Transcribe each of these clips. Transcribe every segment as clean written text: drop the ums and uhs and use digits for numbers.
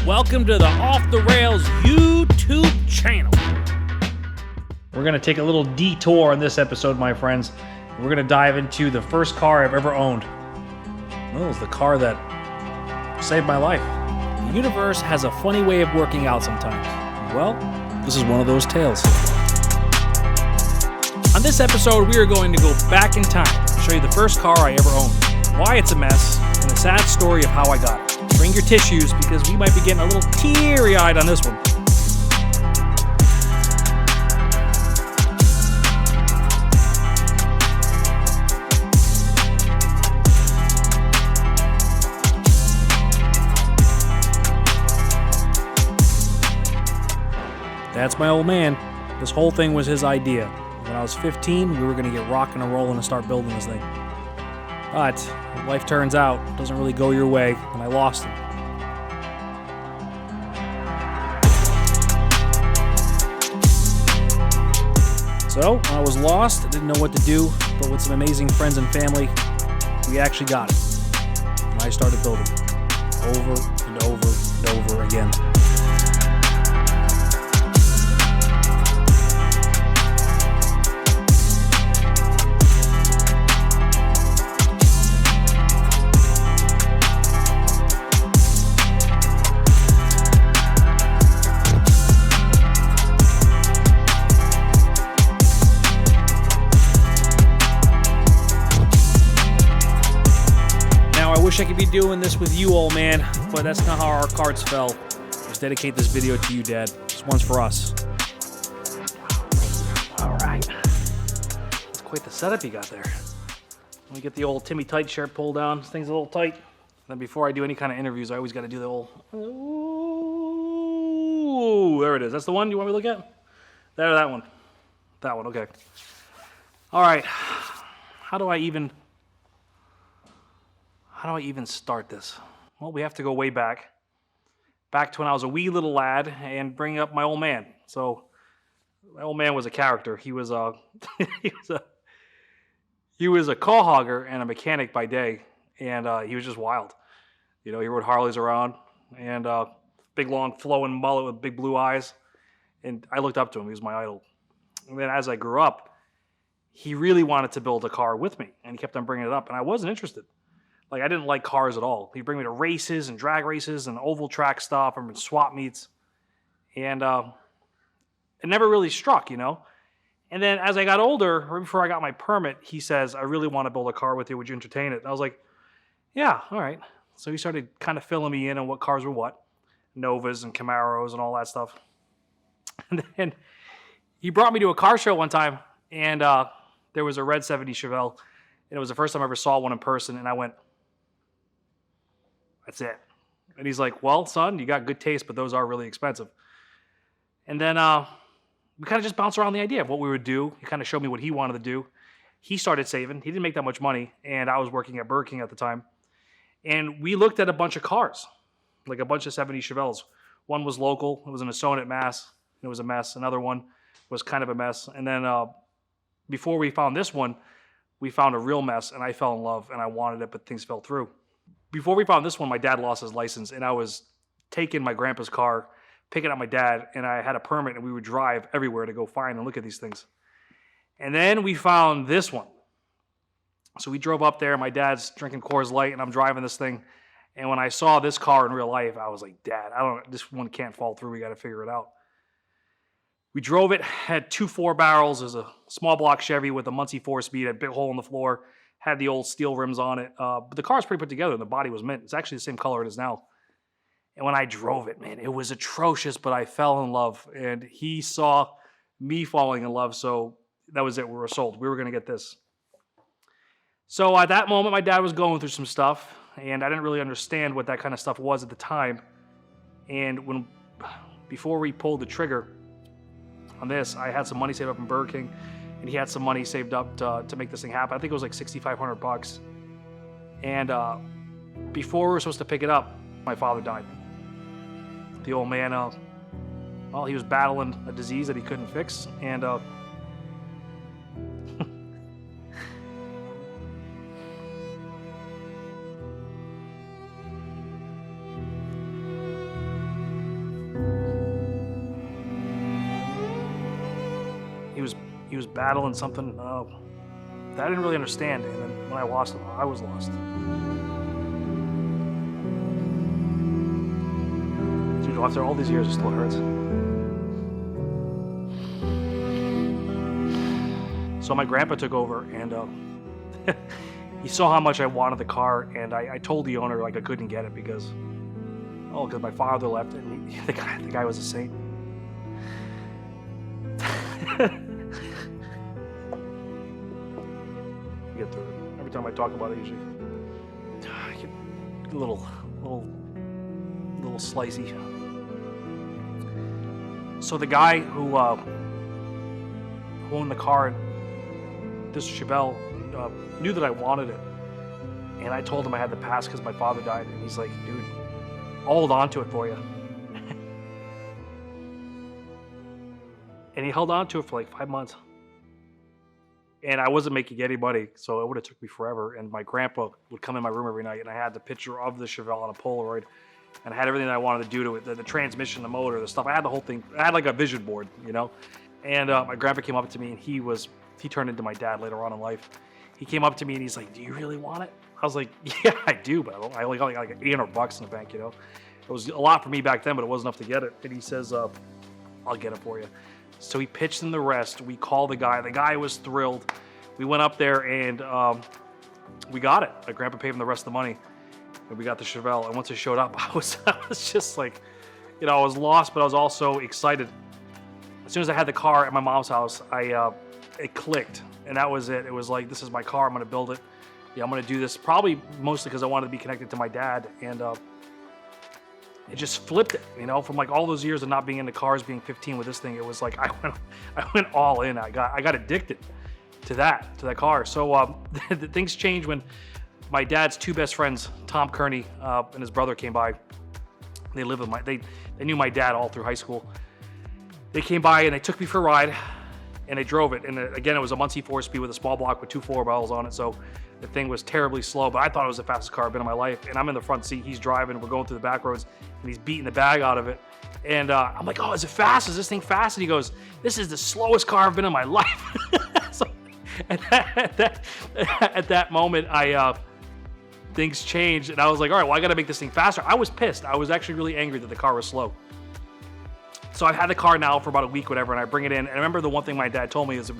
Welcome to the Off the Rails YouTube channel. We're going to take a little detour on this episode, my friends. We're going to dive into the first car I've ever owned. Well, it was the car that saved my life. The universe has a funny way of working out sometimes. Well, this is one of those tales. On this episode, we are going to go back in time to show you the first car I ever owned, why it's a mess, and the sad story of how I got it. Bring your tissues because we might be getting a little teary-eyed on this one. That's my old man. This whole thing was his idea. When I was 15, we were going to get rocking and rolling and start building this thing. But life turns out, it doesn't really go your way, and I lost him. So, when I was lost, I didn't know what to do, but with some amazing friends and family, we actually got it. And I started building over and over and over again. I wish I could be doing this with you, old man, but that's not how our cards fell. Just dedicate this video to you, Dad. This one's for us. All right. That's quite the setup you got there. Let me get the old Timmy Tight shirt pulled down. This thing's a little tight. Then before I do any kind of interviews, I always got to do the old... Ooh, there it is. That's the one you want me to look at? There, that one. That one, okay. All right. How do I even start this? Well, we have to go way back to when I was a wee little lad and bring up my old man. So my old man was a character. He was a he was a call hogger and a mechanic by day, and he was just wild. You know, he rode Harleys around and big long flowing mullet with big blue eyes, and I looked up to him. He was my idol. And then as I grew up, he really wanted to build a car with me, and he kept on bringing it up, and I wasn't interested. Like, I didn't like cars at all. He'd bring me to races and drag races and oval track stuff and swap meets. And it never really struck, you know? And then as I got older, right before I got my permit, he says, I really want to build a car with you. Would you entertain it? And I was like, yeah, all right. So he started kind of filling me in on what cars were what. Novas and Camaros and all that stuff. And then he brought me to a car show one time, and there was a red 70 Chevelle. And it was the first time I ever saw one in person, and I went, that's it. And he's like, well, son, you got good taste, but those are really expensive. And then we kind of just bounced around the idea of what we would do. He kind of showed me what he wanted to do. He started saving. He didn't make that much money, and I was working at Burger King at the time. And we looked at a bunch of cars, like a bunch of 70 Chevelles. One was local. It was in Assonet, Mass. It was a mess. Another one was kind of a mess. And then before we found this one, we found a real mess, and I fell in love, and I wanted it, but things fell through. Before we found this one, my dad lost his license, and I was taking my grandpa's car, picking up my dad, and I had a permit, and we would drive everywhere to go find and look at these things. And then we found this one. So we drove up there, my dad's drinking Coors Light, and I'm driving this thing. And when I saw this car in real life, I was like, Dad, this one can't fall through. We got to figure it out. We drove it, had 2 4-barrels. It was a small block Chevy with a Muncie 4-speed, a big hole in the floor, had the old steel rims on it. But the car's pretty put together, and the body was mint. It's actually the same color it is now. And when I drove it, man, it was atrocious, but I fell in love. And he saw me falling in love, so that was it. We were sold. We were going to get this. So at that moment, my dad was going through some stuff, and I didn't really understand what that kind of stuff was at the time. And before we pulled the trigger on this, I had some money saved up in Burger King, and he had some money saved up to make this thing happen. I think it was like $6,500. And before we were supposed to pick it up, my father died. The old man, well, he was battling a disease that he couldn't fix, and he was battling something that I didn't really understand. And then when I lost him, I was lost. Dude, after all these years, it still hurts. So my grandpa took over, and he saw how much I wanted the car, and I told the owner like I couldn't get it because my father left, and the guy was a saint. Get through it. Every time I talk about it, usually I get a little slicey. So the guy who owned the car, this Chevelle, knew that I wanted it, and I told him I had the pass because my father died, and he's like, dude, I'll hold on to it for you. And he held on to it for like 5 months. And I wasn't making any money, so it would have took me forever. And my grandpa would come in my room every night, and I had the picture of the Chevelle on a Polaroid, and I had everything that I wanted to do to it, the transmission, the motor, the stuff. I had the whole thing. I had like a vision board, you know? And my grandpa came up to me, and he turned into my dad later on in life. He came up to me, and he's like, do you really want it? I was like, yeah, I do, but I only got like $800 in the bank, you know? It was a lot for me back then, but it wasn't enough to get it. And he says, I'll get it for you. So he pitched in the rest. We called the guy. The guy was thrilled. We went up there, and we got it. My grandpa paid him the rest of the money, and we got the Chevelle. And once it showed up, I was just like, you know, I was lost, but I was also excited. As soon as I had the car at my mom's house, it clicked, and that was it. It was like, this is my car. I'm going to build it. Yeah, I'm going to do this, probably mostly because I wanted to be connected to my dad, and it just flipped it, you know, from like all those years of not being into cars, being 15 with this thing. It was like I went all in. I got addicted to that car. So things changed when my dad's two best friends, Tom Kearney and his brother, came by. They lived with they knew my dad all through high school. They came by and they took me for a ride, and they drove it. And again, it was a Muncie 4-speed with a small block with 2 4-barrels on it. So the thing was terribly slow, but I thought it was the fastest car I've been in my life. And I'm in the front seat, he's driving, we're going through the back roads, and he's beating the bag out of it. And I'm like, oh, is it fast? Is this thing fast? And he goes, this is the slowest car I've been in my life. So at that moment, things changed, and I was like, all right, well, I got to make this thing faster. I was pissed. I was actually really angry that the car was slow. So I've had the car now for about a week, whatever, and I bring it in. And I remember the one thing my dad told me is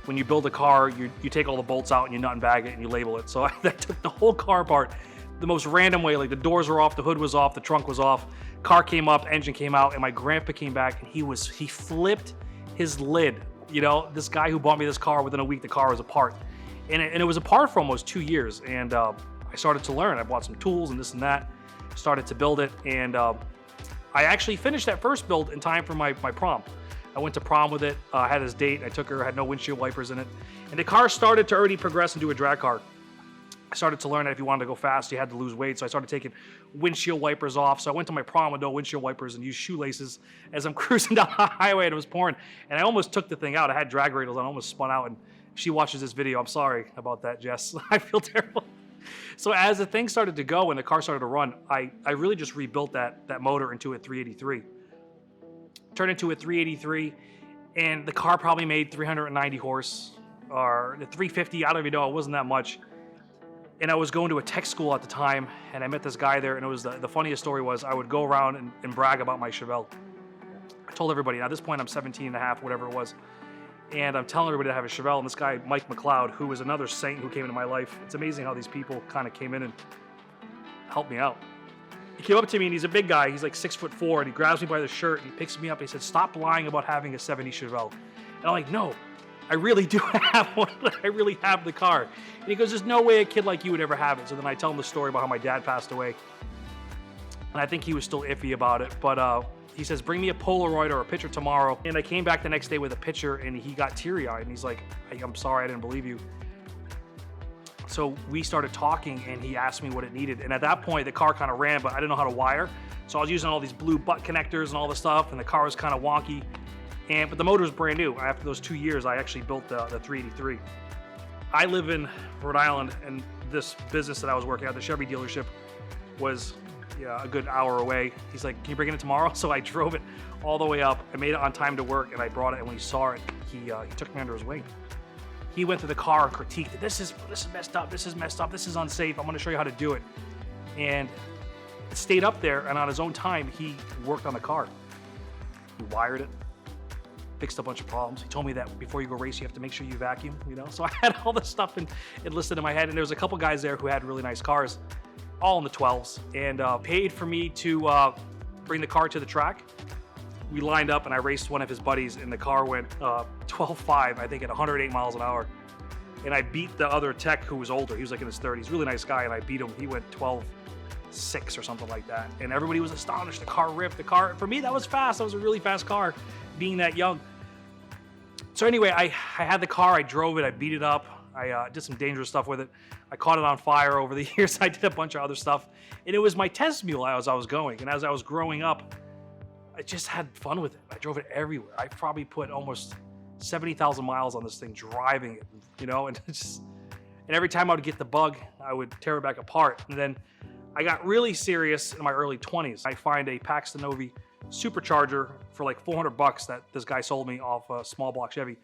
when you build a car, you take all the bolts out and you nut and bag it and you label it. So I took the whole car apart the most random way. Like the doors were off, the hood was off, the trunk was off, car came up, engine came out, and my grandpa came back and he flipped his lid. You know, this guy who bought me this car, within a week the car was apart. And it was apart for almost 2 years. And I started to learn. I bought some tools and this and that, started to build it. And I actually finished that first build in time for my prom. I went to prom with it. I had this date. I took her. I had no windshield wipers in it. And the car started to already progress into a drag car. I started to learn that if you wanted to go fast, you had to lose weight. So I started taking windshield wipers off. So I went to my prom with no windshield wipers and used shoelaces as I'm cruising down the highway, and it was pouring. And I almost took the thing out. I had drag rails. I almost spun out. And she watches this video. I'm sorry about that, Jess. I feel terrible. So as the thing started to go and the car started to run, I really just rebuilt that motor into a 383. Turned into a 383, and the car probably made 390 horse, or the 350, I don't even know, it wasn't that much. And I was going to a tech school at the time, and I met this guy there, and it was the funniest story was I would go around and brag about my Chevelle. I told everybody, at this point I'm 17 and a half, whatever it was, and I'm telling everybody to have a Chevelle, and this guy, Mike McLeod, who was another saint who came into my life. It's amazing how these people kind of came in and helped me out. He came up to me, and he's a big guy. He's like 6'4", and he grabs me by the shirt, and he picks me up, and he said, stop lying about having a 70 Chevelle. And I'm like, no, I really do have one. I really have the car. And he goes, there's no way a kid like you would ever have it. So then I tell him the story about how my dad passed away. And I think he was still iffy about it, but he says, bring me a Polaroid or a picture tomorrow. And I came back the next day with a picture, and he got teary-eyed, and he's like, I'm sorry, I didn't believe you. So we started talking, and he asked me what it needed. And at that point, the car kind of ran, but I didn't know how to wire. So I was using all these blue butt connectors and all this stuff, and the car was kind of wonky. But the motor was brand new. After those 2 years, I actually built the 383. I live in Rhode Island, and this business that I was working at, the Chevy dealership, was a good hour away. He's like, can you bring it in tomorrow? So I drove it all the way up. I made it on time to work, and I brought it, and when he saw it, he took me under his wing. He went to the car and critiqued it. This is messed up. This is messed up. This is unsafe. I'm going to show you how to do it. And it stayed up there, and on his own time, he worked on the car. He wired it, fixed a bunch of problems. He told me that before you go race, you have to make sure you vacuum, you know? So I had all this stuff enlisted in my head, and there was a couple guys there who had really nice cars, all in the 12s, and paid for me to bring the car to the track. We lined up, and I raced one of his buddies, and the car went 12.5, I think, at 108 miles an hour. And I beat the other tech who was older. He was like in his 30s, really nice guy, and I beat him. He went 12.6 or something like that. And everybody was astonished. The car ripped. The car, for me, that was fast. That was a really fast car, being that young. So anyway, I had the car. I drove it. I beat it up. I did some dangerous stuff with it. I caught it on fire over the years. I did a bunch of other stuff. And it was my test mule as I was going. And as I was growing up, I just had fun with it. I drove it everywhere. I probably put almost 70,000 miles on this thing, driving it, you know, and every time I would get the bug, I would tear it back apart. And then I got really serious in my early 20s. I find a Paxton Novi supercharger for like $400 that this guy sold me off a small block Chevy.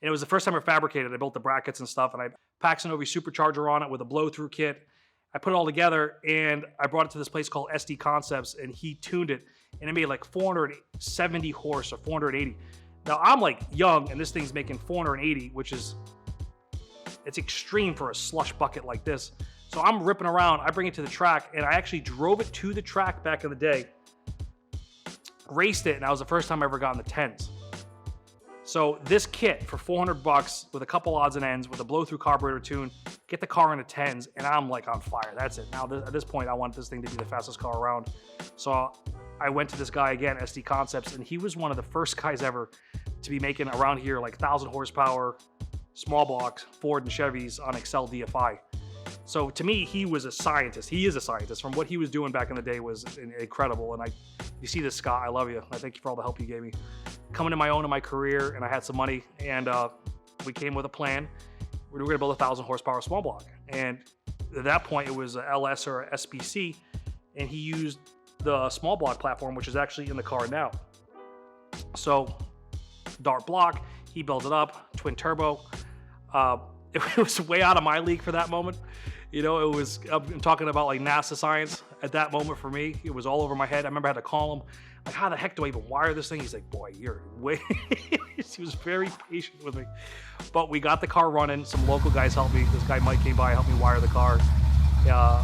And it was the first time I fabricated. I built the brackets and stuff, and I Paxton Novi supercharger on it with a blow-through kit. I put it all together, and I brought it to this place called SD Concepts, and he tuned it, and it made like 470 horse or 480. Now I'm like young, and this thing's making 480, which is, it's extreme for a slush bucket like this. So I'm ripping around. I bring it to the track, and I actually drove it to the track back in the day, raced it, and that was the first time I ever got in the 10s. So this kit for $400 with a couple odds and ends with a blow-through carburetor tune, get the car in the 10s, and I'm like on fire. That's it. Now at this point, I want this thing to be the fastest car around. So I went to this guy again, SD Concepts, and he was one of the first guys ever to be making around here like 1,000 horsepower, small blocks, Ford and Chevys on Excel DFI. So to me, he was a scientist. He is a scientist. From what he was doing back in the day was incredible. And you see this, Scott, I love you. I thank you for all the help you gave me. Coming to my own in my career, and I had some money, and we came with a plan. We were going to build a 1,000 horsepower small block. And at that point, it was a LS or a SBC, and he used the small block platform, which is actually in the car now. So dart block, he built it up, twin turbo. It was way out of my league for that moment. You know, I'm talking about like NASA science at that moment for me. It was all over my head. I remember I had to call him, like, how the heck do I even wire this thing? He's like, boy, you're way, he was very patient with me. But we got the car running. Some local guys helped me. This guy, Mike, came by, helped me wire the car.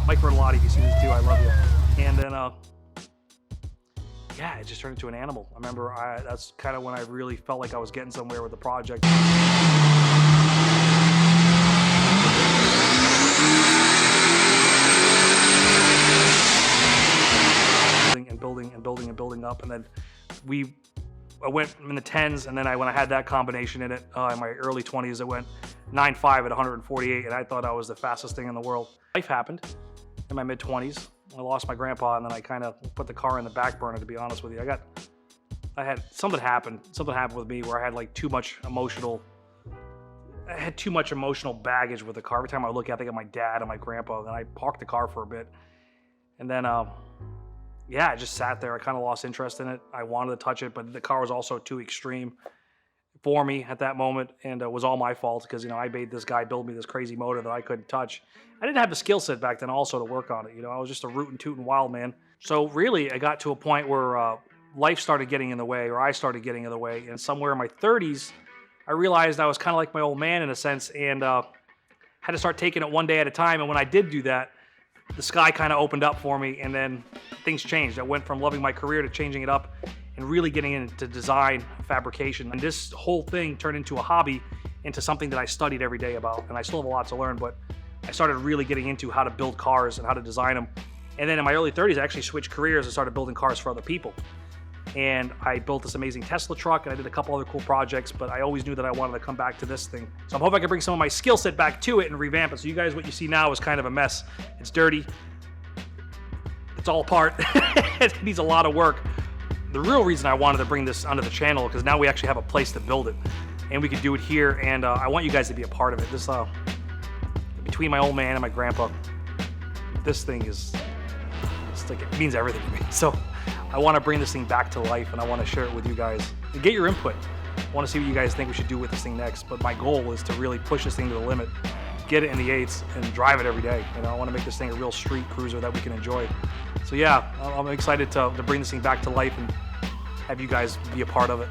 Mike Bertolotti, if you see this too, I love you. And then, yeah, it just turned into an animal. I remember that's kind of when I really felt like I was getting somewhere with the project. And building up, and then I went in the 10s, and then when I had that combination in it in my early 20s, it went 9.5 at 148, and I thought I was the fastest thing in the world. Life happened in my mid 20s. I lost my grandpa, and then I kind of put the car in the back burner, to be honest with you. I had something happened with me where I had like too much emotional baggage with the car. Every time I look at it, I think of my dad and my grandpa, and I parked the car for a bit, and then yeah, I just sat there. I kind of lost interest in it. I wanted to touch it, but the car was also too extreme for me at that moment, and it was all my fault because, you know, I made this guy build me this crazy motor that I couldn't touch. I didn't have the skill set back then also to work on it. You know, I was just a rootin' tootin' wild man. So really, I got to a point where life started getting in the way, or I started getting in the way, and somewhere in my 30s, I realized I was kind of like my old man in a sense, and had to start taking it one day at a time. And when I did do that, the sky kind of opened up for me, and then things changed. I went from loving my career to changing it up and really getting into design, fabrication. And this whole thing turned into a hobby, into something that I studied every day about. And I still have a lot to learn, but I started really getting into how to build cars and how to design them. And then in my early 30s, I actually switched careers and started building cars for other people. And I built this amazing Tesla truck, and I did a couple other cool projects, but I always knew that I wanted to come back to this thing. So I'm hoping I can bring some of my skill set back to it and revamp it. So you guys, what you see now is kind of a mess. It's dirty. It's all apart. It needs a lot of work. The real reason I wanted to bring this onto the channel, because now we actually have a place to build it, and we can do it here, and I want you guys to be a part of it. This, between my old man and my grandpa, this thing is, it's like, it means everything to me. So I want to bring this thing back to life, and I want to share it with you guys and get your input. I want to see what you guys think we should do with this thing next. But my goal is to really push this thing to the limit, get it in the 8s, and drive it every day. You know, I want to make this thing a real street cruiser that we can enjoy. So yeah, I'm excited to bring this thing back to life and have you guys be a part of it.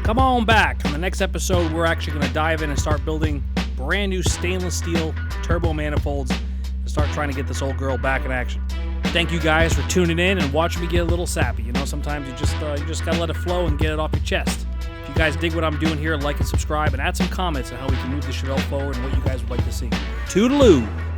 Come on back. On the next episode, we're actually going to dive in and start building brand new stainless steel turbo manifolds and start trying to get this old girl back in action. Thank you guys for tuning in and watching me get a little sappy. You know, sometimes you just got to let it flow and get it off your chest. If you guys dig what I'm doing here, like and subscribe and add some comments on how we can move the Chevelle forward and what you guys would like to see. Toodaloo!